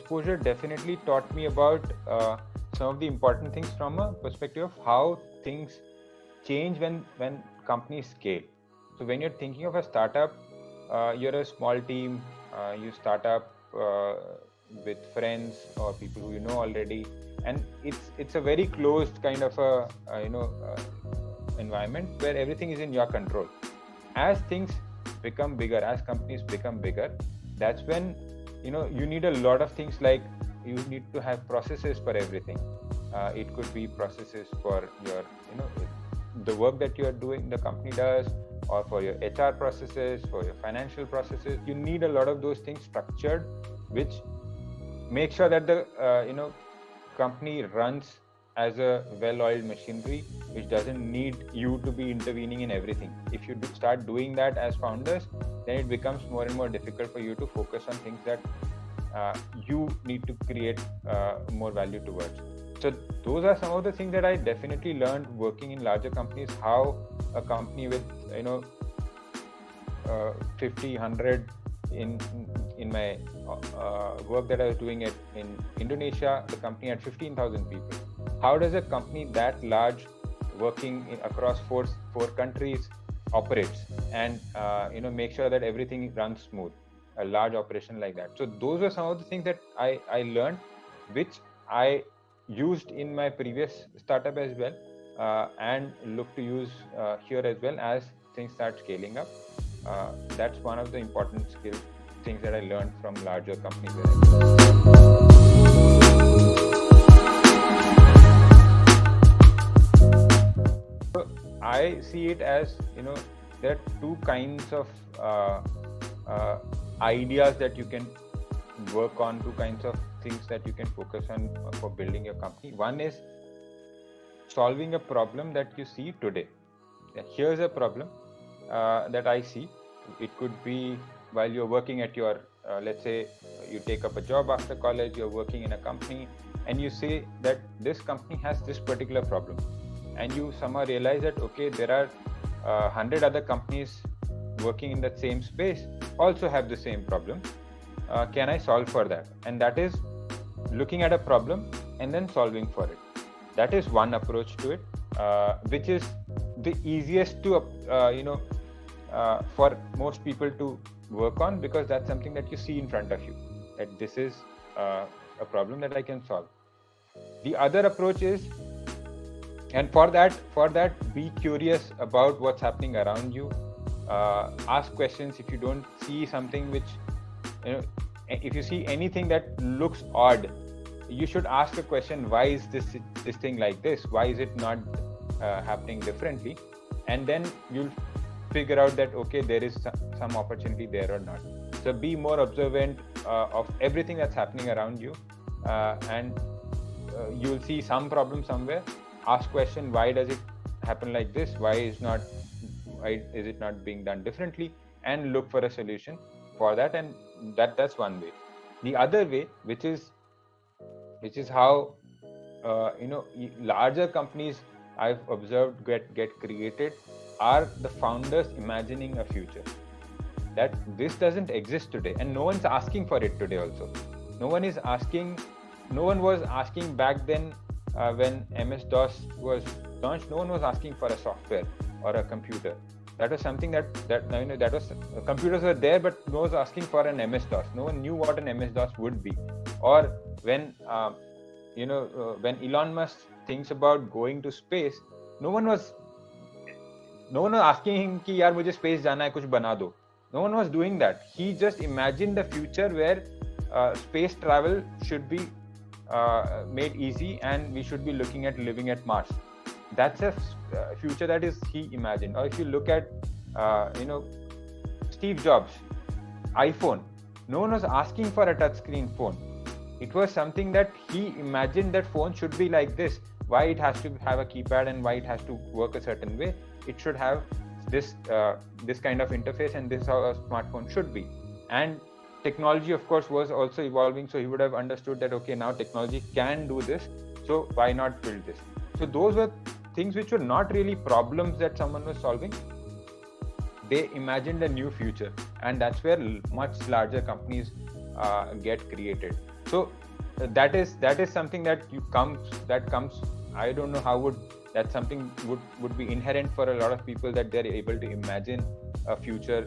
exposure definitely taught me about some of the important things from a perspective of how things change when companies scale. So when you're thinking of a startup, you're a small team, you start up with friends or people who you know already, and it's a very closed kind of a environment where everything is in your control. As things become bigger, as companies become bigger, that's when you need a lot of things, like you need to have processes for everything. It could be processes for your the work that you are doing, the company does, or for your HR processes, for your financial processes. You need a lot of those things structured, which make sure that the company runs as a well-oiled machinery, which doesn't need you to be intervening in everything. If you start doing that as founders, then it becomes more and more difficult for you to focus on things that you need to create more value towards. So those are some of the things that I definitely learned working in larger companies. How a company with 50, 100 in my work that I was doing in Indonesia, the company had 15,000 people. How does a company that large, working across four countries, operates and make sure that everything runs smooth? A large operation like that. So those were some of the things that I learned, which I used in my previous startup as well, and look to use here as well as things start scaling up. That's one of the important things that I learned from larger companies. So I see it as, there are two kinds of ideas that you can work on, two kinds of things that you can focus on for building your company. One is solving a problem that you see today. Here's a problem that I see. It could be while you're working at your, let's say you take up a job after college, you're working in a company, and you say that this company has this particular problem, and you somehow realize that, okay, there are 100 other companies working in that same space also have the same problem. Can I solve for that? And that is looking at a problem and then solving for it. That is one approach to it, which is the easiest to for most people to work on, because that's something that you see in front of you, that this is a problem that I can solve. The other approach is, and for that be curious about what's happening around you. Ask questions. If you don't see something which, if you see anything that looks odd, you should ask a question: why is this thing like this? Why is it not happening differently? And then you'll figure out that, okay, there is some opportunity there or not. So be more observant of everything that's happening around you, and you'll see some problem somewhere. Ask question: why does it happen like this? Why is it not being done differently? And look for a solution for that. And that's one way. The other way, which is how larger companies I've observed get created, are the founders imagining a future that this doesn't exist today, and no one's asking for it today also. No one was asking back then when MS-DOS was launched. No one was asking for a software or a computer. That was something that was, computers were there, but no one was asking for an MS-DOS. No one knew what an MS-DOS would be. Or when when Elon Musk thinks about going to space, no one was asking him कि यार मुझे space जाना है, कुछ बना दो. No one was doing that. He just imagined a future where space travel should be made easy, and we should be looking at living at Mars. That's a future that is he imagined. Or if you look at Steve Jobs, iPhone, no one was asking for a touchscreen phone. It was something that he imagined, that phone should be like this. Why it has to have a keypad, and why it has to work a certain way. It should have this kind of interface, and this is how a smartphone should be. And technology, of course, was also evolving, so he would have understood that, okay, now technology can do this, so why not build this? So those were things which were not really problems that someone was solving. They imagined a new future, and that's where much larger companies get created. So that is something that comes. I don't know how would that something would be inherent for a lot of people, that they're able to imagine a future,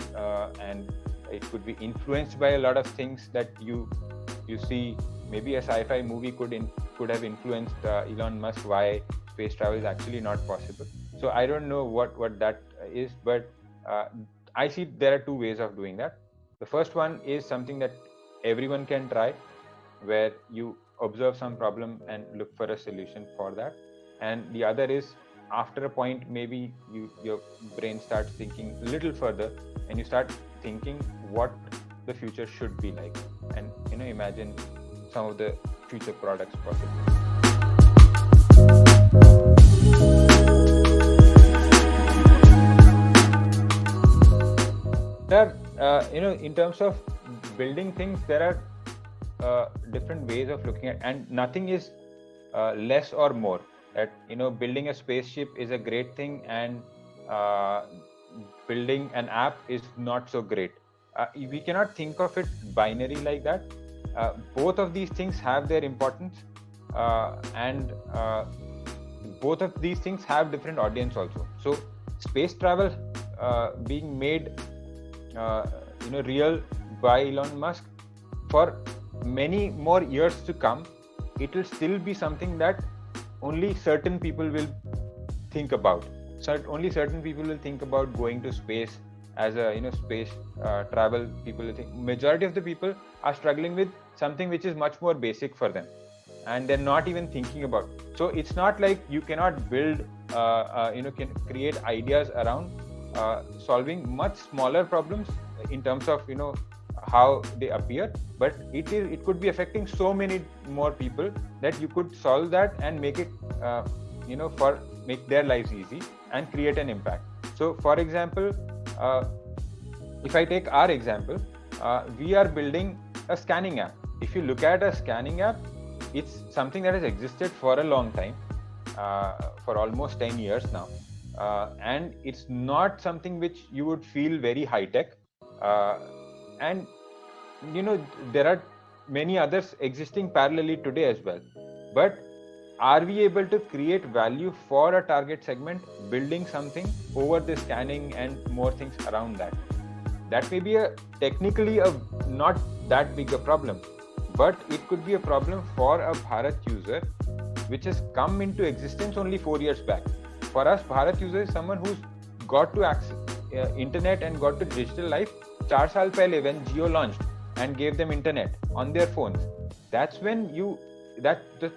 and it could be influenced by a lot of things that you see. Maybe a sci-fi movie could have influenced Elon Musk why space travel is actually not possible. So I don't know what that is, but I see there are two ways of doing that. The first one is something that everyone can try, where you observe some problem and look for a solution for that. And the other is, after a point, maybe your brain starts thinking a little further, and you start thinking what the future should be like, and imagine some of the future products possible. There, in terms of building things, there are different ways of looking at, and nothing is less or more. That building a spaceship is a great thing, and building an app is not so great. We cannot think of it binary like that. Both of these things have their importance, and both of these things have different audience also. So space travel being made real by Elon Musk, for many more years to come, it will still be something that only certain people will think about. Only certain people will think about going to space as a space travel. People will think. Majority of the people are struggling with something which is much more basic for them, and they're not even thinking about. So it's not like you cannot build can create ideas around solving much smaller problems in terms of how they appear, but it could be affecting so many more people that you could solve that and make it make their lives easy and create an impact. So for example, if I take our example, we are building a scanning app. If you look at a scanning app, it's something that has existed for a long time, for almost 10 years now, and it's not something which you would feel very high tech, and there are many others existing parallelly today as well. But are we able to create value for a target segment building something over the scanning and more things around that? That may be technically not that big a problem, but it could be a problem for a Bharat user which has come into existence only 4 years back. For us, Bharat user is someone who's got to access internet and got to digital life 4 saal pehle when Jio launched and gave them internet on their phones. That's when the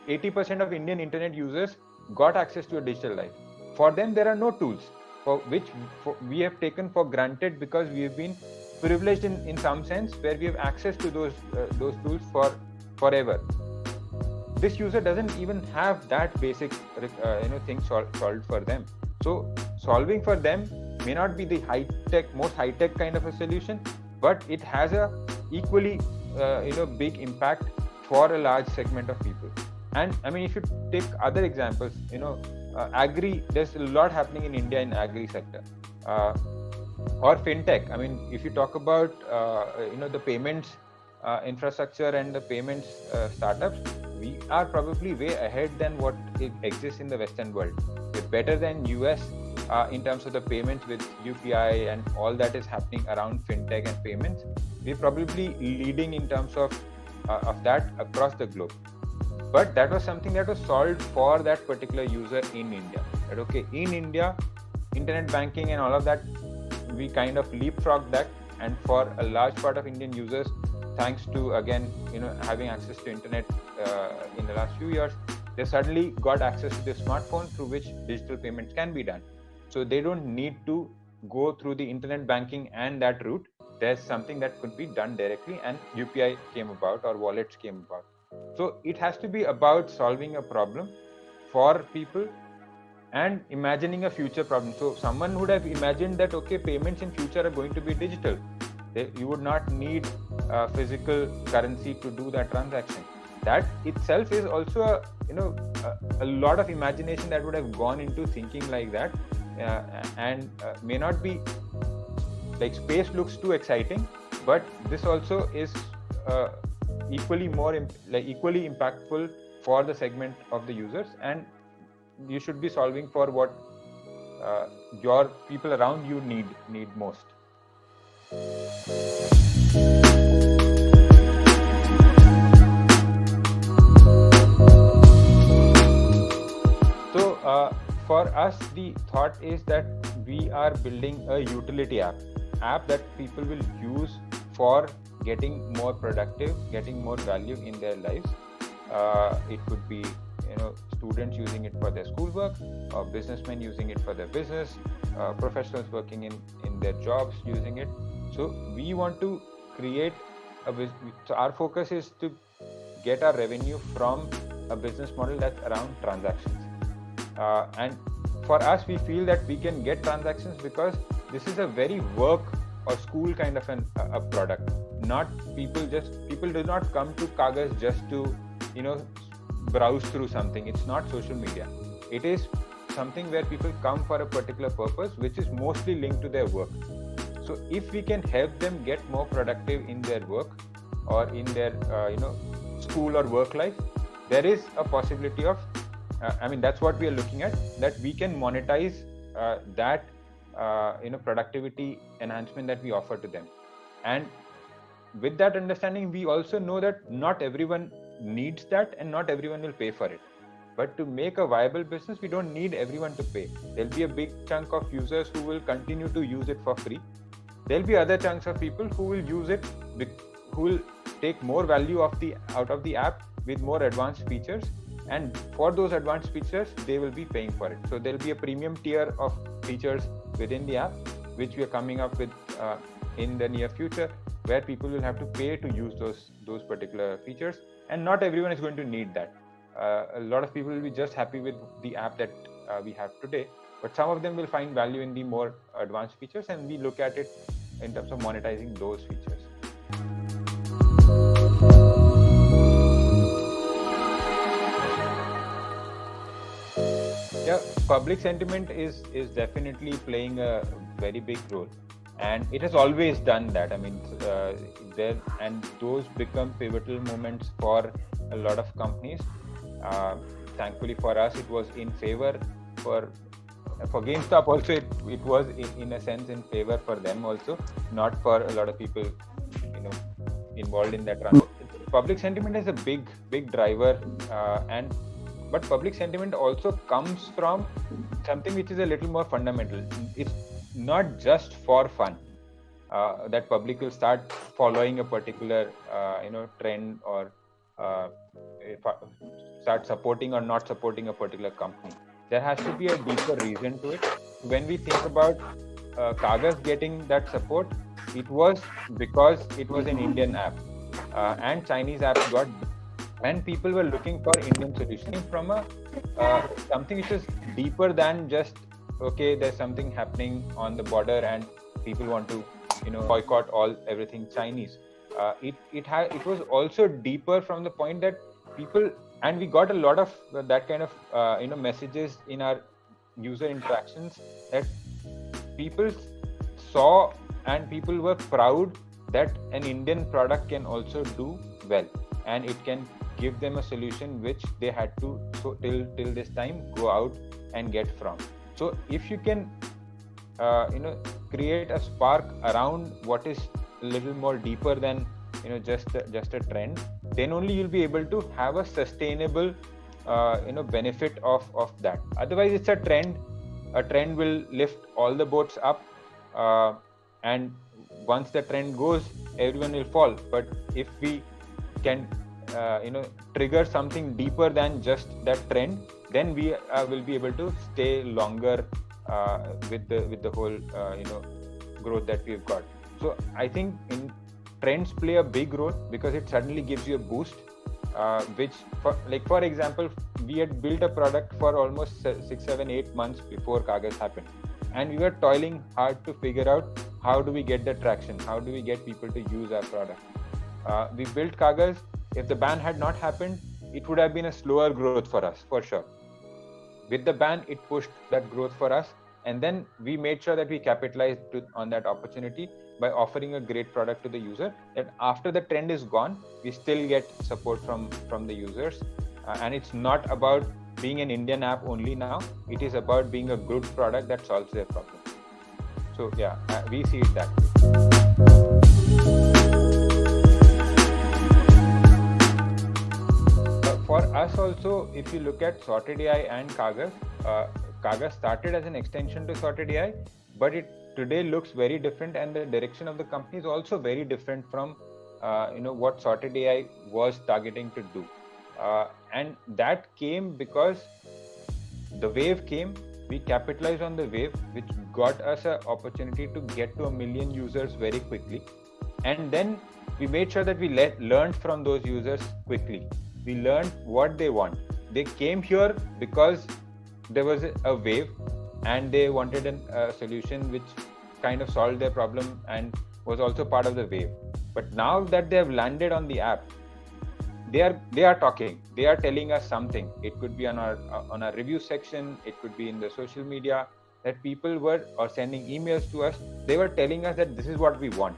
80% of Indian internet users got access to a digital life. For them, there are no tools for which we have taken for granted, because we have been privileged in some sense, where we have access to those tools for forever. This user doesn't even have that basic thing solved for them. So solving for them may not be the most high tech kind of a solution, but it has a equally big impact for a large segment of people. And I mean, if you take other examples, agri, there's a lot happening in India in agri sector, or fintech. I mean, if you talk about the payments infrastructure and the payments startups, we are probably way ahead than what exists in the Western world. We're better than US in terms of the payments with UPI and all that is happening around fintech and payments. We're probably leading in terms of that across the globe. But that was something that was solved for that particular user in India. That okay, in India, internet banking and all of that, we kind of leapfrogged that. And for a large part of Indian users, thanks to again having access to internet in the last few years, they suddenly got access to the smartphone through which digital payments can be done. So they don't need to go through the internet banking and that route. There's something that could be done directly, and UPI came about, or wallets came about. So it has to be about solving a problem for people and imagining a future problem. So someone would have imagined that okay, payments in future are going to be digital. You would not need physical currency to do that transaction. That itself is also a lot of imagination that would have gone into thinking like that, and may not be like space looks too exciting, but this also is equally equally impactful for the segment of the users, and you should be solving for what your people around you need most. So for us, the thought is that we are building a utility app that people will use for getting more productive, getting more value in their lives. It could be students using it for their schoolwork, or businessmen using it for their business, professionals working in their jobs using it. So we want to create so our focus is to get our revenue from a business model that's around transactions. And for us, we feel that we can get transactions because this is a very work or school kind of a product. Not people do not come to Kagaz just to browse through something. It's not social media. It is something where people come for a particular purpose, which is mostly linked to their work. So if we can help them get more productive in their work or in their school or work life, there is a possibility of that's what we are looking at, that we can monetize that productivity enhancement that we offer to them. And with that understanding, we also know that not everyone needs that and not everyone will pay for it. But to make a viable business, we don't need everyone to pay. There'll be a big chunk of users who will continue to use it for free. There'll be other chunks of people who will use it, who will take more value out of the app with more advanced features. And for those advanced features, they will be paying for it. So there'll be a premium tier of features within the app, which we are coming up with in the near future, where people will have to pay to use those particular features. And not everyone is going to need that. A lot of people will be just happy with the app that we have today, but some of them will find value in the more advanced features, and we look at it in terms of monetizing those features. Yeah, public sentiment is definitely playing a very big role, and it has always done that. Those become pivotal moments for a lot of companies. Thankfully for us, it was in favor for GameStop also. It was in a sense in favor for them also, not for a lot of people involved in that run. Public sentiment is a big driver, but public sentiment also comes from something which is a little more fundamental. It's not just for fun that public will start following a particular trend or start supporting or not supporting a particular company. There has to be a deeper reason to it. When we think about Kagaz getting that support, it was because it was an Indian app, and Chinese apps got, and people were looking for Indian solutions from something which is deeper than just there's something happening on the border and people want to boycott everything Chinese. It was also deeper from the point that people, and we got a lot of that kind of messages in our user interactions, that people saw and people were proud that an Indian product can also do well, and it can give them a solution which they had to till this time go out and get from. So if you can create a spark around what is a little more deeper than just a trend, then only you'll be able to have a sustainable benefit of that. Otherwise, it's a trend. A trend will lift all the boats up, and once the trend goes, everyone will fall. But if we can trigger something deeper than just that trend, then we will be able to stay longer with the whole growth that we've got. So I think trends play a big role because it suddenly gives you a boost, which for example, we had built a product for almost 6, 7, 8 months before Kagaz happened, and we were toiling hard to figure out how do we get the traction, how do we get people to use our product. We built Kagaz. If the ban had not happened, it would have been a slower growth for us, for sure. With the ban, it pushed that growth for us, And then we made sure that we capitalized on that opportunity by offering a great product to the user, that after the trend is gone, we still get support from the users. And it's not about being an Indian app only now. It is about being a good product that solves their problem. So yeah, we see it that way. For us also, if you look at Sorted AI and Kagas, Kagas started as an extension to Sorted AI, but it today looks very different, and the direction of the company is also very different from what Sorted AI was targeting to do. And that came because the wave came, we capitalized on the wave, which got us an opportunity to get to 1 million users very quickly. And then we made sure that we learned from those users quickly. We learned what they want. They came here because there was a wave and they wanted a solution which kind of solved their problem and was also part of the wave. But now that they have landed on the app, they are talking, they are telling us something. It could be on our review section, it could be in the social media, that people were or sending emails to us. They were telling us that this is what we want,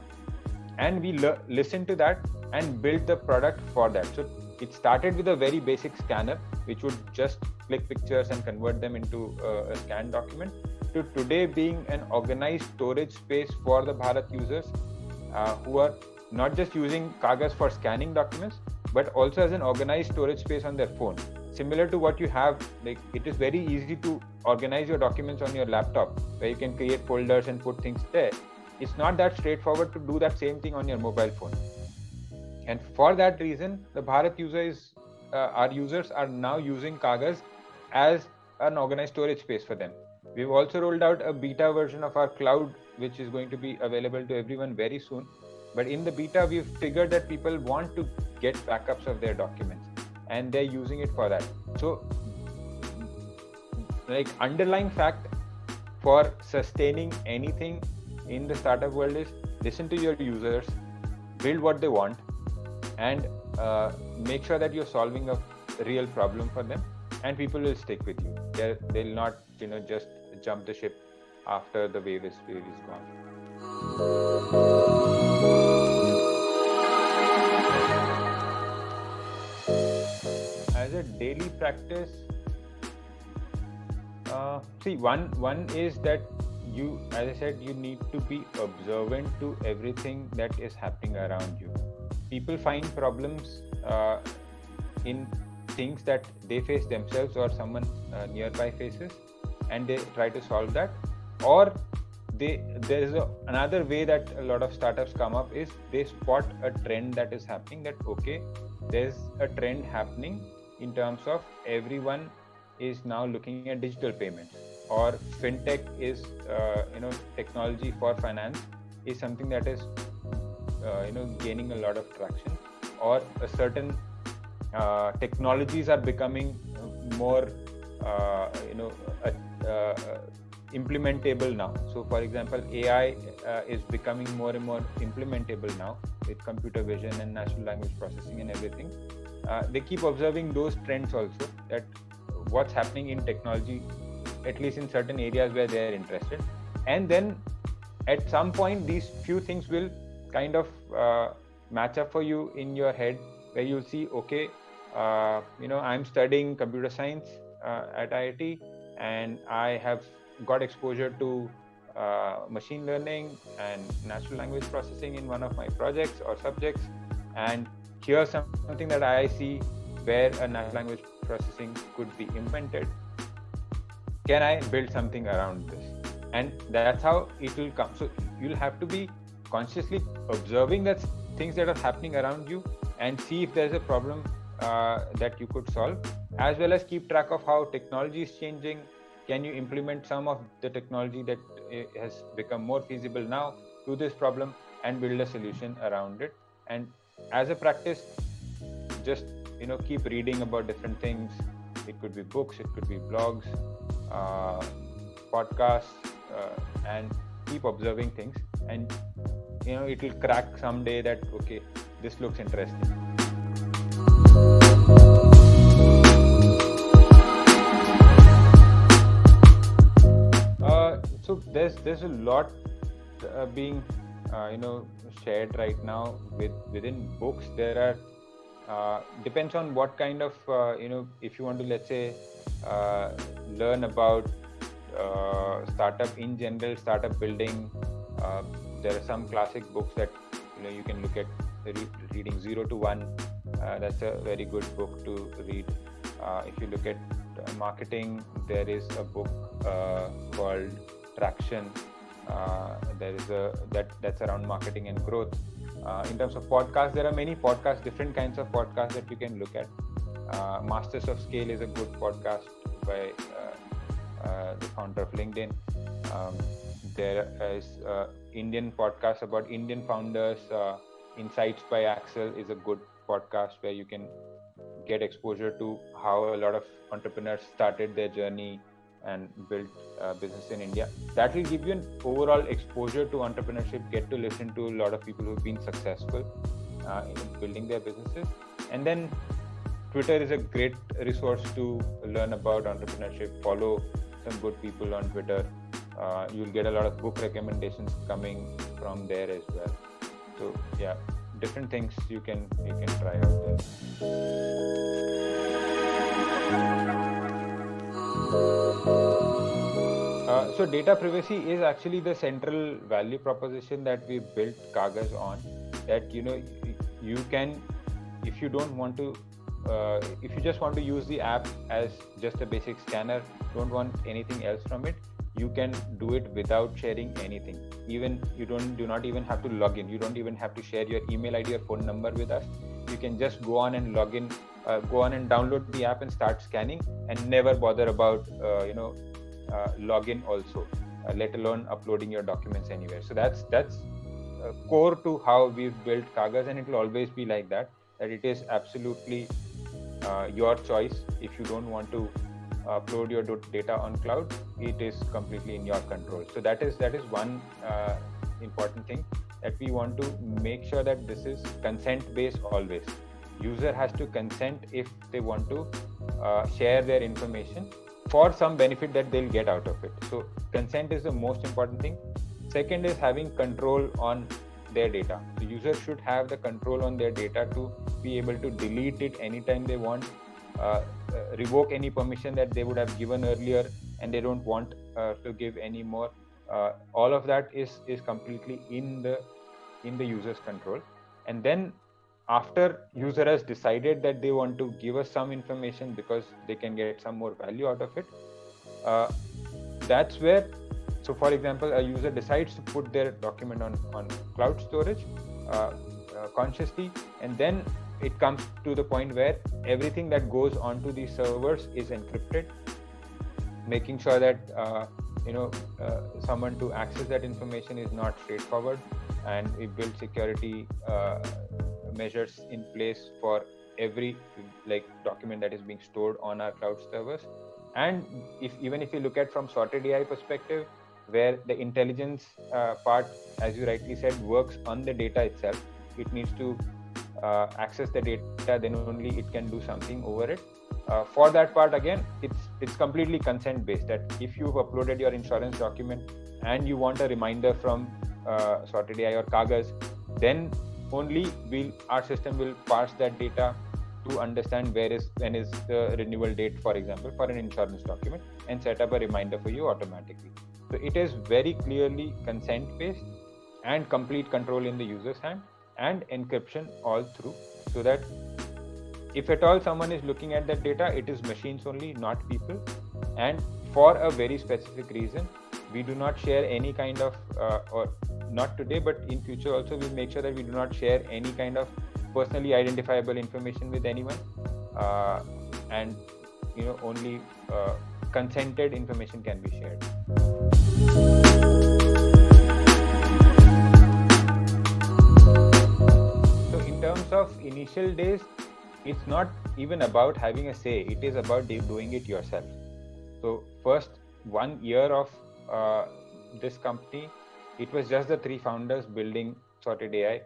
and we listened to that and built the product for that. So it started with a very basic scanner which would just click pictures and convert them into a scanned document, to today being an organized storage space for the Bharat users who are not just using Kagas for scanning documents, but also as an organized storage space on their phone. Similar to what you have, like it is very easy to organize your documents on your laptop, where you can create folders and put things there. It's not that straightforward to do that same thing on your mobile phone. And for that reason, the Bharat our users are now using Kagas as an organized storage space for them. We've also rolled out a beta version of our cloud, which is going to be available to everyone very soon. But in the beta, we've figured that people want to get backups of their documents, and they're using it for that. So, like, underlying fact for sustaining anything in the startup world is listen to your users, build what they want, and make sure that you're solving a real problem for them, and people will stick with you. They'll not, just jump the ship after the wave is gone. As a daily practice, one is that you, as I said, you need to be observant to everything that is happening around you. People find problems in things that they face themselves or someone nearby faces, and they try to solve that. Or there is another way that a lot of startups come up is they spot a trend that is happening, that okay, there's a trend happening in terms of everyone is now looking at digital payments, or fintech is technology for finance is something that is gaining a lot of traction, or a certain technologies are becoming more implementable now. So for example, AI is becoming more and more implementable now with computer vision and natural language processing and everything. They keep observing those trends also, that what's happening in technology, at least in certain areas where they are interested. And then at some point, these few things will kind of match up for you in your head, where you'll see, okay, I'm studying computer science at IIT, and I have got exposure to machine learning and natural language processing in one of my projects or subjects, and here's something that I see where a natural language processing could be implemented. Can I build something around this? And that's how it will come. So you'll have to be consciously observing that things that are happening around you, and see if there's a problem that you could solve, as well as keep track of how technology is changing. Can you implement some of the technology that has become more feasible now to this problem and build a solution around it? And as a practice, just keep reading about different things. It could be books, it could be blogs, podcasts, and keep observing things, and it will crack someday that okay, this looks interesting. So there's a lot being shared right now within books. There are depends on what kind of if you want to, let's say, learn about startup in general, startup building. There are some classic books that you can look at, reading 0 to 1. That's a very good book to read. If you look at marketing, there is a book called Traction. There is that's around marketing and growth. In terms of podcasts, there are many podcasts, different kinds of podcasts that you can look at. Masters of Scale is a good podcast by the founder of LinkedIn. There is Indian podcast about Indian founders. Insights by Axel is a good podcast where you can get exposure to how a lot of entrepreneurs started their journey and built business in India. That will give you an overall exposure to entrepreneurship, get to listen to a lot of people who've been successful in building their businesses. And then Twitter is a great resource to learn about entrepreneurship. Follow some good people on Twitter. You'll get a lot of book recommendations coming from there as well. So yeah, different things you can try out there. So data privacy is actually the central value proposition that we built Kagaz on. That you can, if you don't want to, if you just want to use the app as just a basic scanner, don't want anything else from it, you can do it without sharing anything. Even you do not even have to log in. You don't even have to share your email ID or phone number with us. You can just go on and log in, go on and download the app and start scanning, and never bother about login also, let alone uploading your documents anywhere. So that's core to how we've built Kagaz, and it will always be like that. That it is absolutely your choice. If you don't want to upload your data on cloud, it is completely in your control. So that is one important thing, that we want to make sure that this is consent based always. User has to consent if they want to share their information for some benefit that they'll get out of it. So consent is the most important thing. Second is having control on their data. The user should have the control on their data to be able to delete it anytime they want, revoke any permission that they would have given earlier and they don't want to give anymore. All of that is completely in the user's control. And then after user has decided that they want to give us some information because they can get some more value out of it, that's where, so for example, a user decides to put their document on cloud storage consciously, and then it comes to the point where everything that goes onto these servers is encrypted, making sure that someone to access that information is not straightforward, and we build security measures in place for every document that is being stored on our cloud servers. And even if you look at from Sorted AI perspective, where the intelligence part, as you rightly said, works on the data itself, it needs to access the data, then only it can do something over it. For that part, again, it's completely consent based, that if you've uploaded your insurance document and you want a reminder from Sorted AI or Kagaz, then only our system will parse that data to understand when is the renewal date, for example, for an insurance document, and set up a reminder for you automatically. So it is very clearly consent based and complete control in the user's hand, and encryption all through, so that if at all someone is looking at that data, it is machines only, not people. And for a very specific reason, we do not share any kind of or not today, but in future also, we'll make sure that we do not share any kind of personally identifiable information with anyone, and only consented information can be shared. So in terms of initial days, it's not even about having a say, it is about doing it yourself. So first 1 year of this company, it was just the 3 founders building Sorted AI,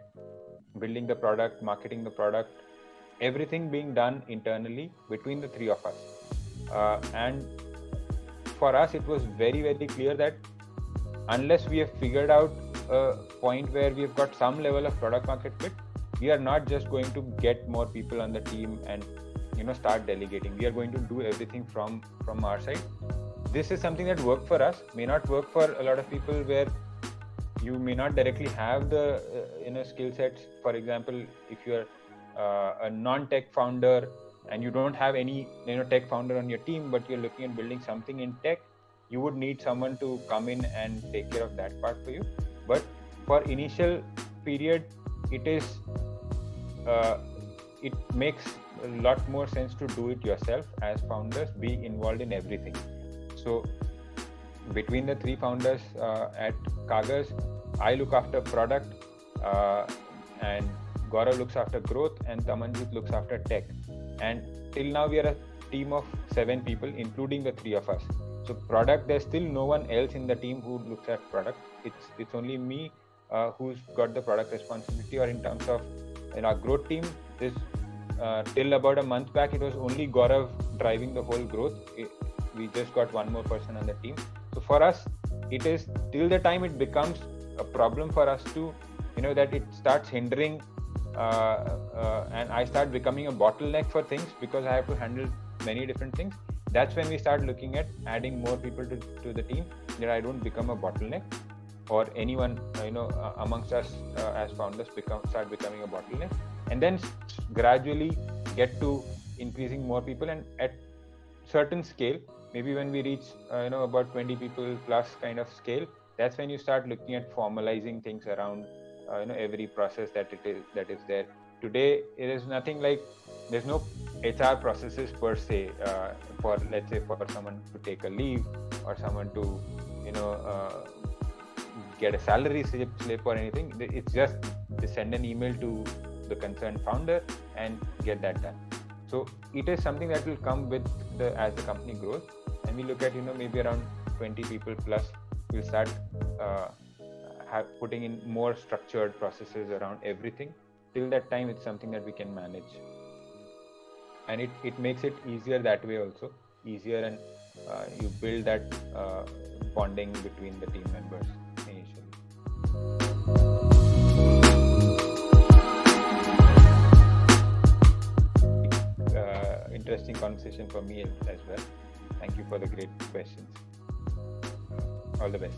building the product, marketing the product, everything being done internally between the 3 of us. And for us, it was very, very clear that unless we have figured out a point where we've got some level of product market fit, we are not just going to get more people on the team and start delegating. We are going to do everything from our side. This is something that worked for us, may not work for a lot of people, where you may not directly have the skill sets. For example, if you're a non-tech founder and you don't have any tech founder on your team, but you're looking at building something in tech, you would need someone to come in and take care of that part for you. But for initial period, it makes a lot more sense to do it yourself as founders, be involved in everything. So between the three founders at Kagaz, I look after product, and Gaurav looks after growth, and Tamanjit looks after tech. And till now we are a team of 7 people, including the 3 of us. So product, there's still no one else in the team who looks at product. It's only me who's got the product responsibility. Or in terms of our growth team, this till about a month back, it was only Gaurav driving the whole growth. We just got one more person on the team. So for us, it is till the time it becomes a problem for us to, that it starts hindering and I start becoming a bottleneck for things because I have to handle many different things. That's when we start looking at adding more people to the team, that I don't become a bottleneck, or anyone amongst us as founders start becoming a bottleneck, and then gradually get to increasing more people. And at certain scale, maybe when we reach about 20 people plus kind of scale, that's when you start looking at formalizing things around every process that is there. Today, it is nothing like, there's no HR processes per se for, let's say, for someone to take a leave, or someone to get a salary slip or anything. It's just they send an email to the concerned founder and get that done. So it is something that will come with as the company grows, and we look at maybe around 20 people plus, we'll start putting in more structured processes around everything. Till that time, it's something that we can manage, and it makes it easier that way also, easier, and you build that bonding between the team members initially. Interesting conversation for me as well. Thank you for the great questions. All the best.